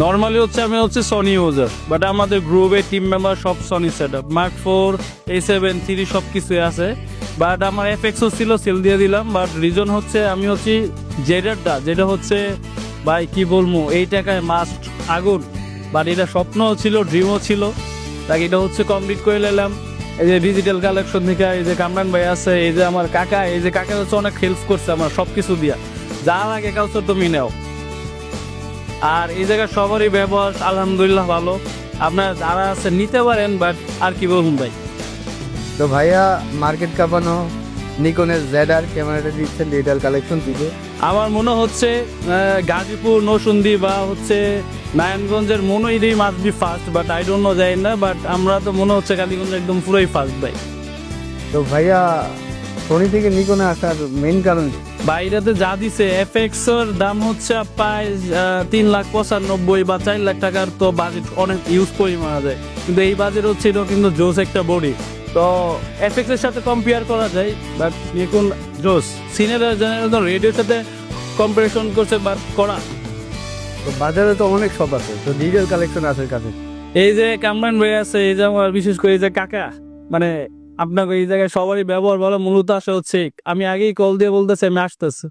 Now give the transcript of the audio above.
Normally আমি Sony user, but আমাদের গ্রুপে টিম মেম্বার সব Sony set up, mark 4 A7 III সব কিছুই আছে। বাট আমার এফএক্সও ছিল, সেল দিয়ে দিলাম। বাট রিজন আমি জেডারটা, যেটা ভাই কি বলবো, এই টাকায় মাস্ট আগুন। বাট এটা স্বপ্নও ছিল, ড্রিমও ছিল, তাকে এটা কমপ্লিট করে নিলাম। এই যে ডিজিটাল কালেকশন থেকে এই যে কামরান ভাই আছে, এই যে আমার কাকা, এই যে কাকা অনেক হেল্প করছে আমার সব কিছু দিয়া, যা লাগে কাউকে তুমি নেও। আর এই জায়গায় সবারই ব্যবহার আলহামদুলিল্লাহ ভালো। আপনার যারা আছে নিতে পারেন, বাট আর কি বলুন ভাই। তো ভাইয়া মার্কেট কাঁপানো নিকনের ZR ক্যামেরাটা দিচ্ছেন ডিজিটাল কালেকশন থেকে। আমার মনে গাজীপুর, নরসিংদী বা নারায়ণগঞ্জের মনোইডেই must be first, but I don't know, যাই না। বাট আমরা তো মনে কালীগঞ্জ একদম পুরোই ফার্স্ট ভাই। তো ভাইয়া সোনি থেকে নিকনে আসার মেইন কারণ কি? বাইরেতে যা দিছে, এফএক্স এর দাম প্রায় 3,95,000 বা 4 লাখ টাকার, তো বাজেট অনেক ইউজ করে মারা যায়। কিন্তু এই বাজেট ছিল কিন্তু জোস একটা বডি, তো এফএক্স এর সাথে কম্পেয়ার করা যায়। বাট নিকন জোস সিনিয়র জেনারেল রেডিওর সাথে কম্পারিজন করছে, বাট করা। তো বাজারে তো অনেক শপ আছে, তো ডিজিটাল কালেকশন আছে কাছে। এই যে কামরান ভাই আছে, এই যে আমার বিশেষ করে এই যে কাকা, মানে আপনাকে এই জায়গায় সবারই ব্যবহার ভালো। মূলত আমি আগেই কল দিয়ে বলতেছি আমি আসতেছি।